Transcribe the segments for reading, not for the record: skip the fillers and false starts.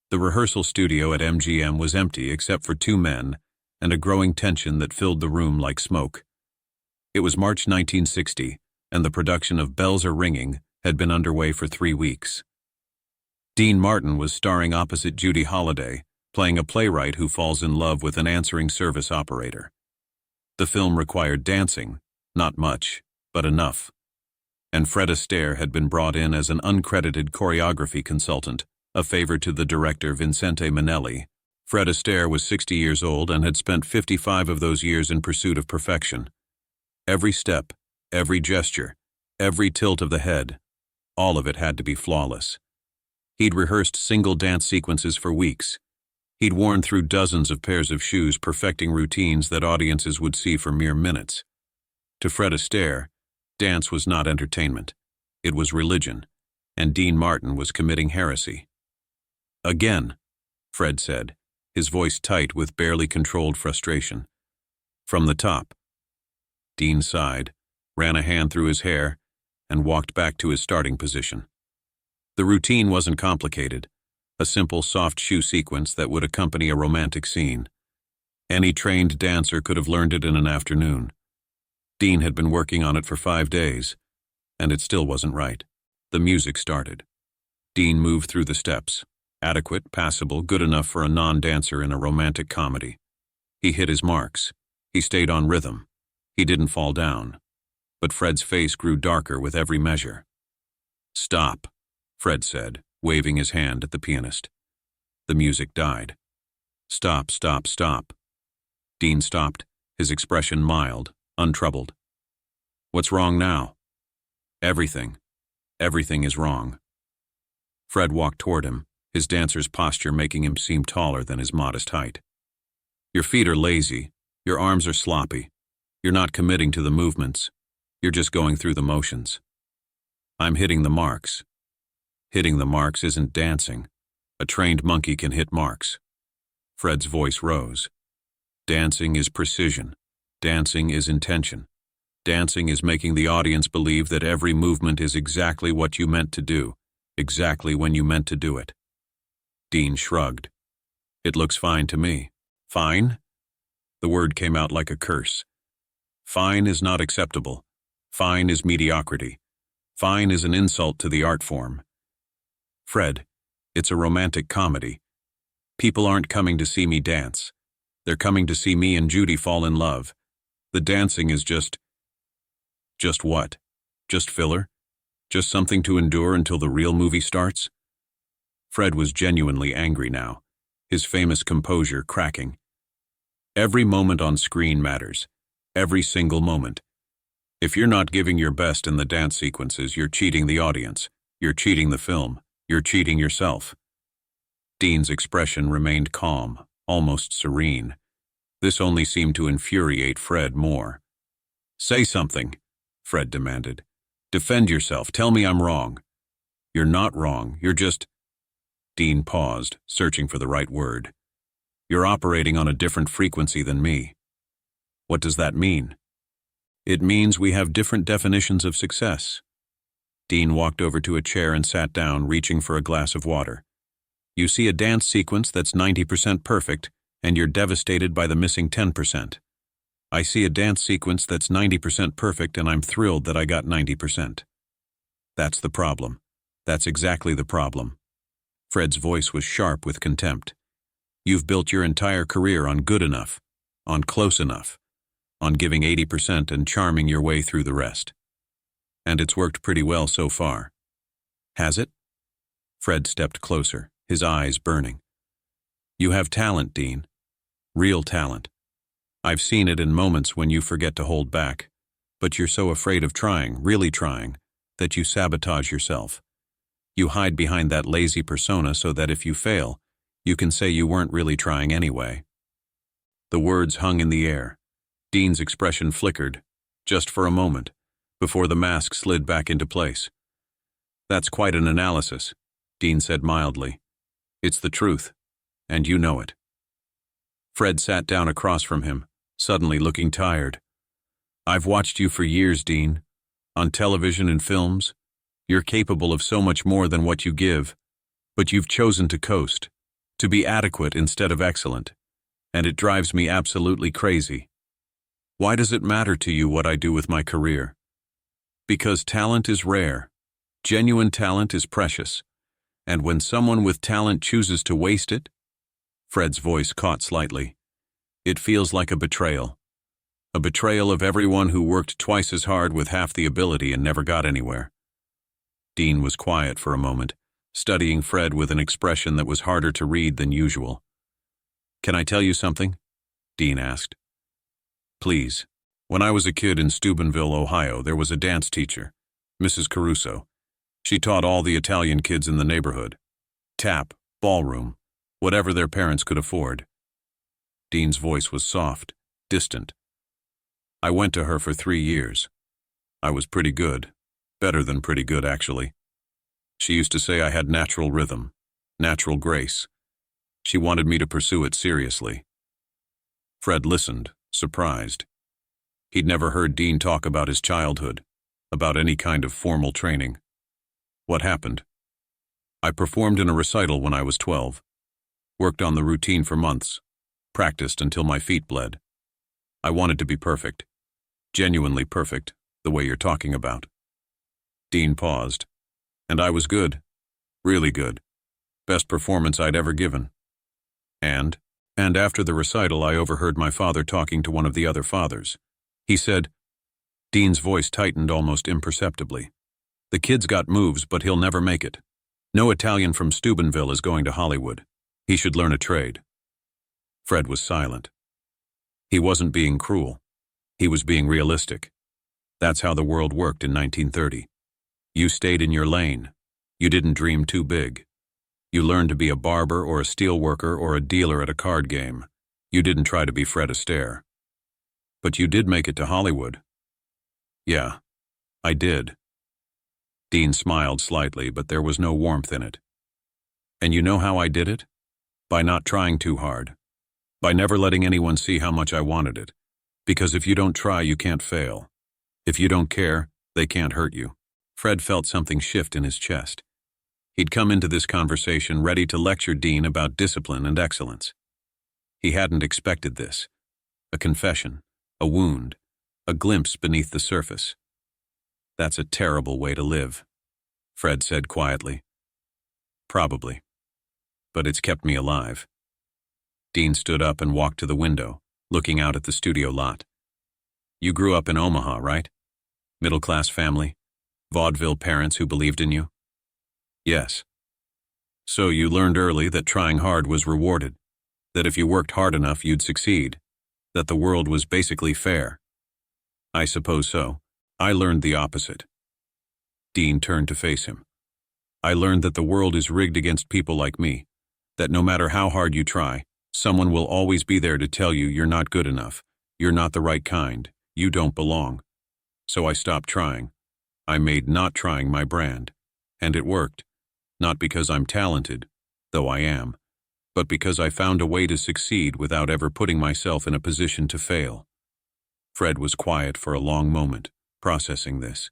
The rehearsal studio at MGM was empty except for two men and a growing tension that filled the room like smoke. It was March 1960, and the production of Bells Are Ringing had been underway for 3 weeks. Dean Martin was starring opposite Judy Holliday, playing a playwright who falls in love with an answering service operator. The film required dancing, not much, but enough. And Fred Astaire had been brought in as an uncredited choreography consultant, a favor to the director Vincente Minnelli. Fred Astaire was 60 years old and had spent 55 of those years in pursuit of perfection. Every step, every gesture, every tilt of the head, all of it had to be flawless. He'd rehearsed single dance sequences for weeks. He'd worn through dozens of pairs of shoes, perfecting routines that audiences would see for mere minutes. To Fred Astaire, dance was not entertainment. It was religion, and Dean Martin was committing heresy. "Again," Fred said, his voice tight with barely controlled frustration. "From the top." Dean sighed, ran a hand through his hair, and walked back to his starting position. The routine wasn't complicated, a simple soft shoe sequence that would accompany a romantic scene. Any trained dancer could have learned it in an afternoon. Dean had been working on it for 5 days, and it still wasn't right. The music started. Dean moved through the steps. Adequate, passable, good enough for a non-dancer in a romantic comedy. He hit his marks. He stayed on rhythm. He didn't fall down. But Fred's face grew darker with every measure. "Stop," Fred said, waving his hand at the pianist. The music died. "Stop, stop, stop." Dean stopped, his expression mild, untroubled. "What's wrong now?" "Everything. Everything is wrong." Fred walked toward him, his dancer's posture making him seem taller than his modest height. "Your feet are lazy. Your arms are sloppy. You're not committing to the movements. You're just going through the motions. I'm hitting the marks." "Hitting the marks isn't dancing. A trained monkey can hit marks." Fred's voice rose. "Dancing is precision. Dancing is intention. Dancing is making the audience believe that every movement is exactly what you meant to do, exactly when you meant to do it." Dean shrugged. "It looks fine to me." "Fine?" The word came out like a curse. "Fine is not acceptable. Fine is mediocrity. Fine is an insult to the art form." "Fred, it's a romantic comedy. People aren't coming to see me dance. They're coming to see me and Judy fall in love. The dancing is just..." "Just what? Just filler? Just something to endure until the real movie starts?" Fred was genuinely angry now, his famous composure cracking. "Every moment on screen matters. Every single moment. If you're not giving your best in the dance sequences, you're cheating the audience. You're cheating the film. You're cheating yourself." Dean's expression remained calm, almost serene. This only seemed to infuriate Fred more. "Say something," Fred demanded. "Defend yourself. Tell me I'm wrong." "You're not wrong. You're just..." Dean paused, searching for the right word. "You're operating on a different frequency than me." "What does that mean?" "It means we have different definitions of success." Dean walked over to a chair and sat down, reaching for a glass of water. "You see a dance sequence that's 90% perfect, and you're devastated by the missing 10%. I see a dance sequence that's 90% perfect, and I'm thrilled that I got 90%. That's the problem. That's exactly the problem." Fred's voice was sharp with contempt. "You've built your entire career on good enough, on close enough, on giving 80% and charming your way through the rest. And it's worked pretty well so far." "Has it?" Fred stepped closer, his eyes burning. "You have talent, Dean. Real talent. I've seen it in moments when you forget to hold back, but you're so afraid of trying, really trying, that you sabotage yourself. You hide behind that lazy persona so that if you fail, you can say you weren't really trying anyway." The words hung in the air. Dean's expression flickered, just for a moment, before the mask slid back into place. "That's quite an analysis," Dean said mildly. "It's the truth, and you know it." Fred sat down across from him, suddenly looking tired. "I've watched you for years, Dean. On television and films. You're capable of so much more than what you give, but you've chosen to coast. to be adequate instead of excellent, and it drives me absolutely crazy. Why does it matter to you what I do with my career? Because talent is rare. Genuine talent is precious. And when someone with talent chooses to waste it, Fred's voice caught slightly. It feels like a betrayal. A betrayal of everyone who worked twice as hard with half the ability and never got anywhere. Dean was quiet for a moment, studying Fred with an expression that was harder to read than usual. "Can I tell you something?" Dean asked. "Please." When I was a kid in Steubenville, Ohio, there was a dance teacher, Mrs. Caruso. She taught all the Italian kids in the neighborhood. Tap, ballroom, whatever their parents could afford. Dean's voice was soft, distant. I went to her for 3 years. I was pretty good. Better than pretty good, actually. She used to say I had natural rhythm, natural grace. She wanted me to pursue it seriously. Fred listened, surprised. He'd never heard Dean talk about his childhood, about any kind of formal training. What happened? I performed in a recital when I was 12. Worked on the routine for months. Practiced until my feet bled. I wanted to be perfect. Genuinely perfect, the way you're talking about. Dean paused. And I was good. Really good. Best performance I'd ever given. And after the recital, I overheard my father talking to one of the other fathers. He said, Dean's voice tightened almost imperceptibly. "The kid's got moves, but he'll never make it. No Italian from Steubenville is going to Hollywood. He should learn a trade." Fred was silent. He wasn't being cruel. He was being realistic. That's how the world worked in 1930. You stayed in your lane. You didn't dream too big. You learned to be a barber or a steel worker or a dealer at a card game. You didn't try to be Fred Astaire. But you did make it to Hollywood. Yeah, I did. Dean smiled slightly, but there was no warmth in it. And you know how I did it? By not trying too hard. By never letting anyone see how much I wanted it. Because if you don't try, you can't fail. If you don't care, they can't hurt you. Fred felt something shift in his chest. He'd come into this conversation ready to lecture Dean about discipline and excellence. He hadn't expected this. A confession, a wound, a glimpse beneath the surface. "That's a terrible way to live," Fred said quietly. "Probably. But it's kept me alive." Dean stood up and walked to the window, looking out at the studio lot. "You grew up in Omaha, right? Middle-class family? Vaudeville parents who believed in you?" "Yes." "So you learned early that trying hard was rewarded, that if you worked hard enough you'd succeed, that the world was basically fair." "I suppose so. I learned the opposite." Dean turned to face him. "I learned that the world is rigged against people like me, that no matter how hard you try, someone will always be there to tell you you're not good enough, you're not the right kind, you don't belong. So I stopped trying. I made not trying my brand. And it worked. Not because I'm talented, though I am, but because I found a way to succeed without ever putting myself in a position to fail." Fred was quiet for a long moment, processing this.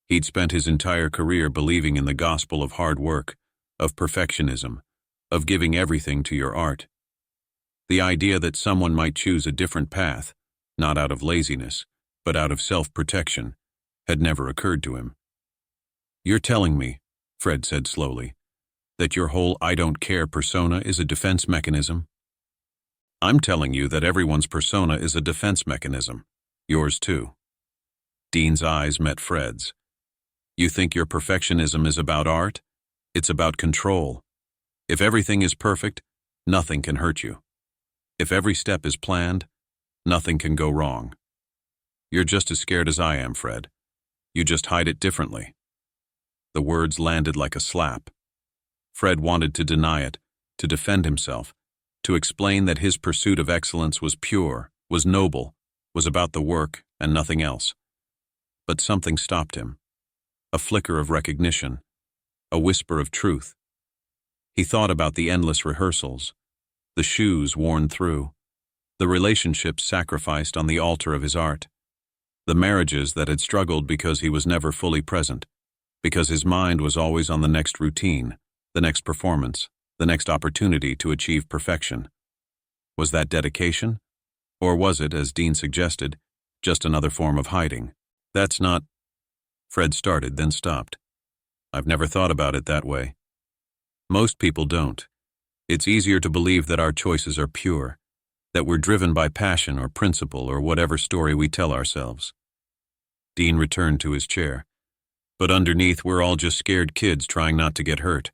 He'd spent his entire career believing in the gospel of hard work, of perfectionism, of giving everything to your art. The idea that someone might choose a different path, not out of laziness, but out of self-protection, had never occurred to him. "You're telling me," Fred said slowly, "that your whole I don't care persona is a defense mechanism?" "I'm telling you that everyone's persona is a defense mechanism. Yours too." Dean's eyes met Fred's. "You think your perfectionism is about art? It's about control. If everything is perfect, nothing can hurt you. If every step is planned, nothing can go wrong. You're just as scared as I am, Fred. You just hide it differently." The words landed like a slap. Fred wanted to deny it, to defend himself, to explain that his pursuit of excellence was pure, was noble, was about the work and nothing else. But something stopped him. A flicker of recognition, a whisper of truth. He thought about the endless rehearsals, the shoes worn through, the relationships sacrificed on the altar of his art, the marriages that had struggled because he was never fully present, because his mind was always on the next routine, the next performance, the next opportunity to achieve perfection. Was that dedication? Or was it, as Dean suggested, just another form of hiding? That's not... Fred started, then stopped. I've never thought about it that way. Most people don't. It's easier to believe that our choices are pure, that we're driven by passion or principle or whatever story we tell ourselves. Dean returned to his chair. But underneath, we're all just scared kids trying not to get hurt.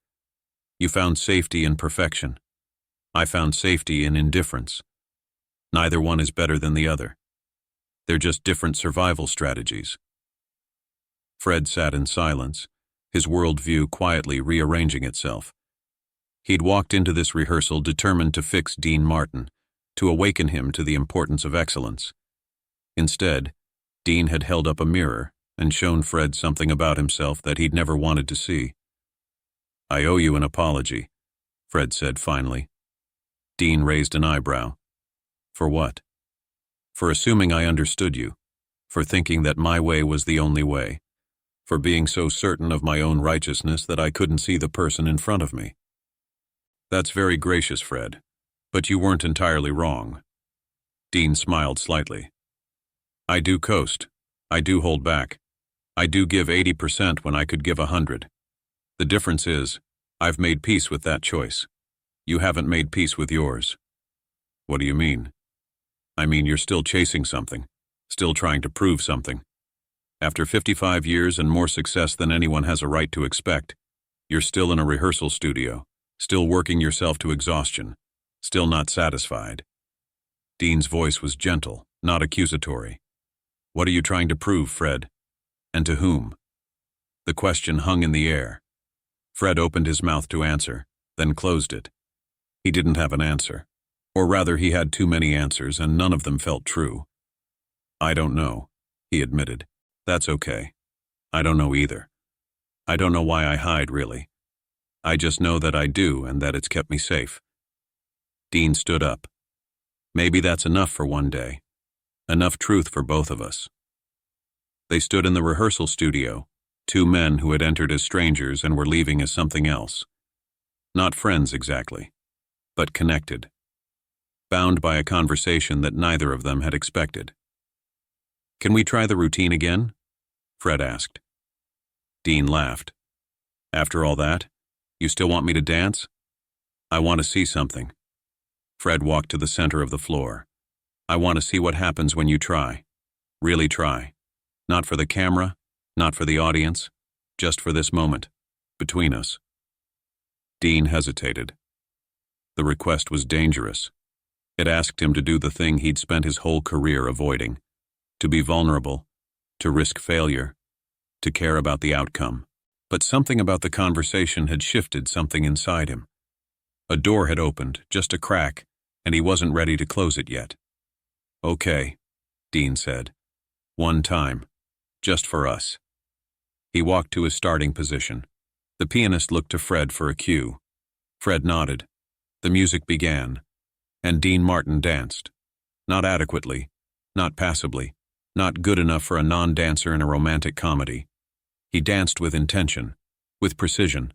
You found safety in perfection. I found safety in indifference. Neither one is better than the other. They're just different survival strategies. Fred sat in silence, his worldview quietly rearranging itself. He'd walked into this rehearsal determined to fix Dean Martin, to awaken him to the importance of excellence. Instead, Dean had held up a mirror and shown Fred something about himself that he'd never wanted to see. I owe you an apology, Fred said finally. Dean raised an eyebrow. For what? For assuming I understood you, for thinking that my way was the only way, for being so certain of my own righteousness that I couldn't see the person in front of me. That's very gracious, Fred, but you weren't entirely wrong. Dean smiled slightly. I do coast. I do hold back. I do give 80% when I could give 100. The difference is, I've made peace with that choice. You haven't made peace with yours. What do you mean? I mean you're still chasing something, still trying to prove something. After 55 years and more success than anyone has a right to expect, you're still in a rehearsal studio, still working yourself to exhaustion, still not satisfied. Dean's voice was gentle, not accusatory. What are you trying to prove, Fred? And to whom? The question hung in the air. Fred opened his mouth to answer, then closed it. He didn't have an answer. Or rather, he had too many answers, and none of them felt true. I don't know, he admitted. That's okay. I don't know either. I don't know why I hide, really. I just know that I do, and that it's kept me safe. Dean stood up. Maybe that's enough for one day. Enough truth for both of us. They stood in the rehearsal studio, two men who had entered as strangers and were leaving as something else. Not friends exactly, but connected. Bound by a conversation that neither of them had expected. Can we try the routine again? Fred asked. Dean laughed. After all that, you still want me to dance? I want to see something. Fred walked to the center of the floor. I want to see what happens when you try. Really try. Not for the camera, not for the audience, just for this moment, between us. Dean hesitated. The request was dangerous. It asked him to do the thing he'd spent his whole career avoiding. To be vulnerable, to risk failure, to care about the outcome. But something about the conversation had shifted something inside him. A door had opened, just a crack, and he wasn't ready to close it yet. Okay, Dean said. One time. Just for us. He walked to his starting position. The pianist looked to Fred for a cue. Fred nodded. The music began, and Dean Martin danced. Not adequately, not passably, not good enough for a non-dancer in a romantic comedy. He danced with intention, with precision,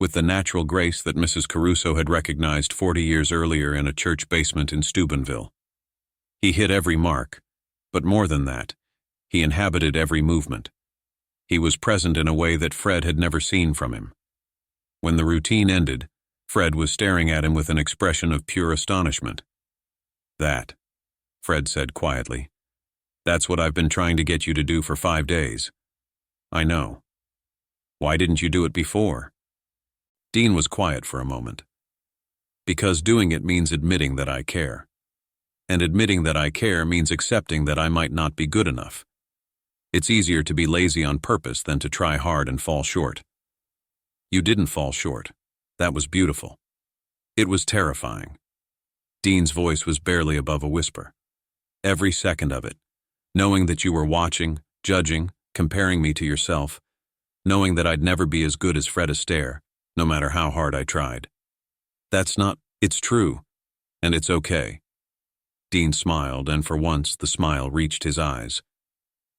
with the natural grace that Mrs. Caruso had recognized 40 years earlier in a church basement in Steubenville. He hit every mark, but more than that, he inhabited every movement. He was present in a way that Fred had never seen from him. When the routine ended, Fred was staring at him with an expression of pure astonishment. That, Fred said quietly. That's what I've been trying to get you to do for 5 days. I know. Why didn't you do it before? Dean was quiet for a moment. Because doing it means admitting that I care. And admitting that I care means accepting that I might not be good enough. It's easier to be lazy on purpose than to try hard and fall short. You didn't fall short. That was beautiful. It was terrifying. Dean's voice was barely above a whisper. Every second of it, knowing that you were watching, judging, comparing me to yourself, knowing that I'd never be as good as Fred Astaire, no matter how hard I tried. It's true, and it's okay. Dean smiled, and for once the smile reached his eyes.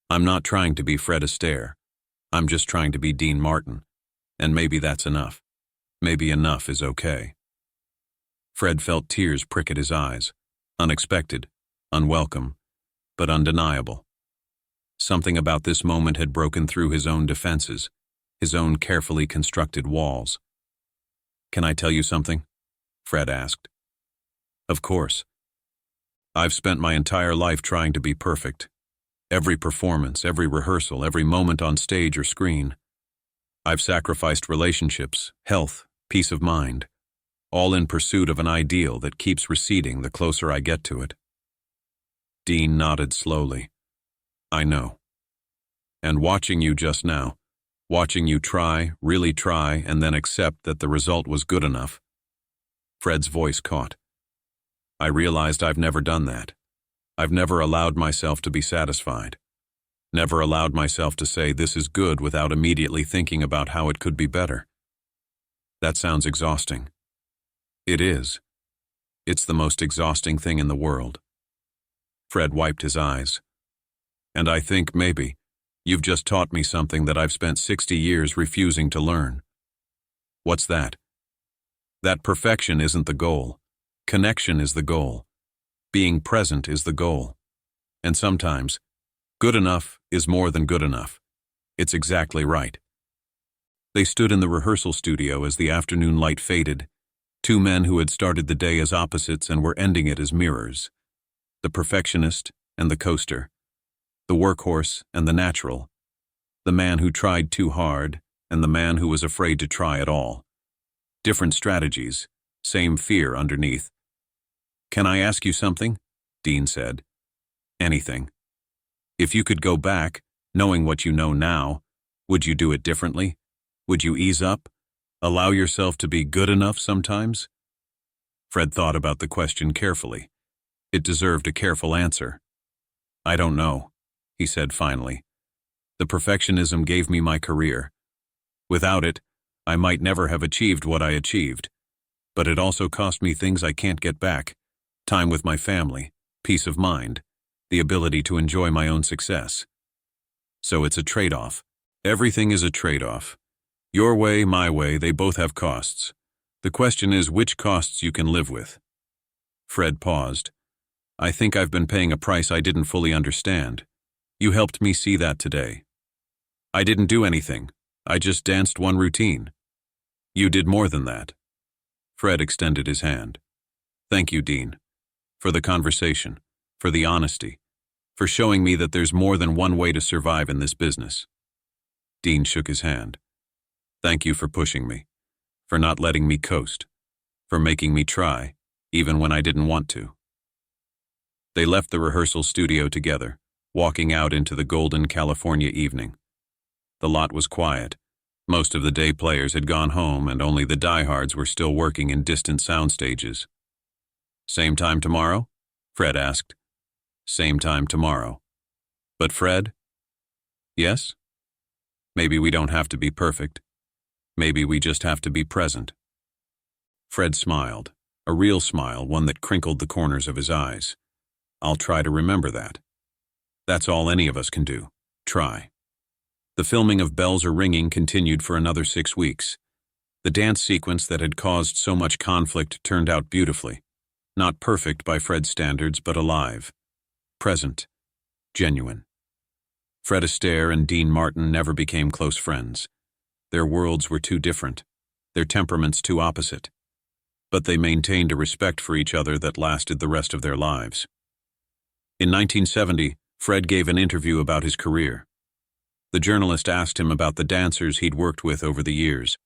I'm not trying to be Fred Astaire. I'm just trying to be Dean Martin, and maybe that's enough. Maybe enough is okay. Fred felt tears prick at his eyes. Unexpected, unwelcome, but undeniable. Something about this moment had broken through his own defenses, his own carefully constructed walls. "Can I tell you something?" Fred asked. "Of course. I've spent my entire life trying to be perfect. Every performance, every rehearsal, every moment on stage or screen. I've sacrificed relationships, health, peace of mind, all in pursuit of an ideal that keeps receding the closer I get to it." Dean nodded slowly. "I know. And watching you just now, watching you try, really try, and then accept that the result was good enough." Fred's voice caught. "I realized I've never done that. I've never allowed myself to be satisfied. Never allowed myself to say this is good without immediately thinking about how it could be better. That sounds exhausting. It is. It's the most exhausting thing in the world." Fred wiped his eyes. "And I think, maybe, you've just taught me something that I've spent 60 years refusing to learn." "What's that?" "That perfection isn't the goal. Connection is the goal. Being present is the goal. And sometimes, good enough is more than good enough. It's exactly right." They stood in the rehearsal studio as the afternoon light faded, two men who had started the day as opposites and were ending it as mirrors. The perfectionist and the coaster. The workhorse and the natural. The man who tried too hard and the man who was afraid to try at all. Different strategies, same fear underneath. "Can I ask you something?" Dean said. "Anything. If you could go back, knowing what you know now, would you do it differently? Would you ease up? Allow yourself to be good enough sometimes?" Fred thought about the question carefully. It deserved a careful answer. "I don't know," he said finally. "The perfectionism gave me my career. Without it, I might never have achieved what I achieved. But it also cost me things I can't get back. Time with my family, peace of mind, the ability to enjoy my own success. So it's a trade-off. Everything is a trade-off. Your way, my way, they both have costs. The question is which costs you can live with." Fred paused. "I think I've been paying a price I didn't fully understand. You helped me see that today. I didn't do anything. I just danced one routine. You did more than that." Fred extended his hand. "Thank you, Dean. For the conversation, for the honesty, for showing me that there's more than one way to survive in this business." Dean shook his hand. "Thank you for pushing me, for not letting me coast, for making me try, even when I didn't want to." They left the rehearsal studio together, walking out into the golden California evening. The lot was quiet. Most of the day players had gone home and only the diehards were still working in distant sound stages. "Same time tomorrow?" Fred asked. "Same time tomorrow. But Fred?" "Yes? Maybe we don't have to be perfect. Maybe we just have to be present." Fred smiled, a real smile, one that crinkled the corners of his eyes. "I'll try to remember that. That's all any of us can do. Try." The filming of Bells Are Ringing continued for another 6 weeks. The dance sequence that had caused so much conflict turned out beautifully. Not perfect by Fred's standards, but alive. Present. Genuine. Fred Astaire and Dean Martin never became close friends. Their worlds were too different, their temperaments too opposite. But they maintained a respect for each other that lasted the rest of their lives. In 1970, Fred gave an interview about his career. The journalist asked him about the dancers he'd worked with over the years,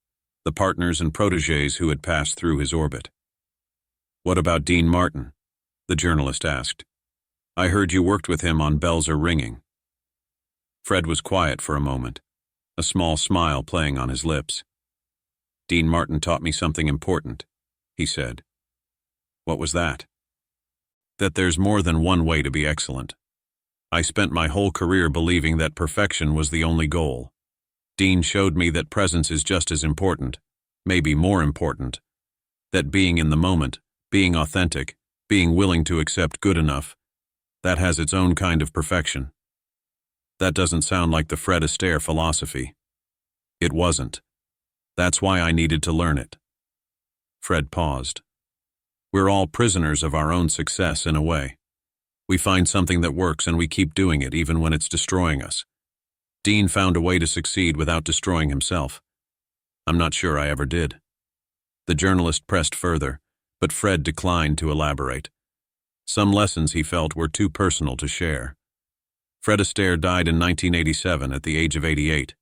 the partners and protégés who had passed through his orbit. "What about Dean Martin?" the journalist asked. "I heard you worked with him on Bells Are Ringing." Fred was quiet for a moment, a small smile playing on his lips. "Dean Martin taught me something important," he said. "What was that?" "That there's more than one way to be excellent. I spent my whole career believing that perfection was the only goal. Dean showed me that presence is just as important, maybe more important. That being in the moment, being authentic, being willing to accept good enough, that has its own kind of perfection." That doesn't sound like the Fred Astaire philosophy. It wasn't. That's why I needed to learn it. Fred paused. We're all prisoners of our own success in a way. We find something that works and we keep doing it even when it's destroying us. Dean found a way to succeed without destroying himself. I'm not sure I ever did. The journalist pressed further, but Fred declined to elaborate. Some lessons he felt were too personal to share. Fred Astaire died in 1987 at the age of 88.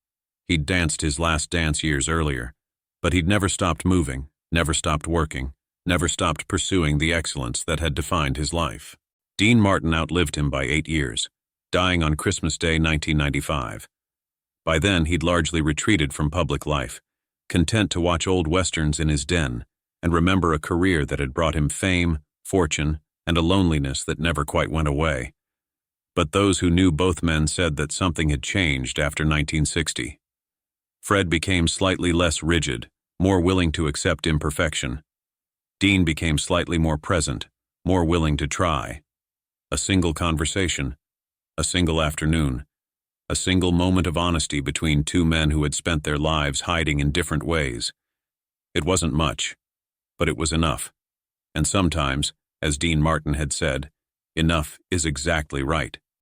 He'd danced his last dance years earlier, but he'd never stopped moving, never stopped working, never stopped pursuing the excellence that had defined his life. Dean Martin outlived him by 8 years, dying on Christmas Day 1995. By then, he'd largely retreated from public life, content to watch old westerns in his den and remember a career that had brought him fame, fortune, and a loneliness that never quite went away. But those who knew both men said that something had changed after 1960. Fred became slightly less rigid, more willing to accept imperfection. Dean became slightly more present, more willing to try. A single conversation, a single afternoon, a single moment of honesty between two men who had spent their lives hiding in different ways. It wasn't much, but it was enough. And sometimes, as Dean Martin had said, enough is exactly right.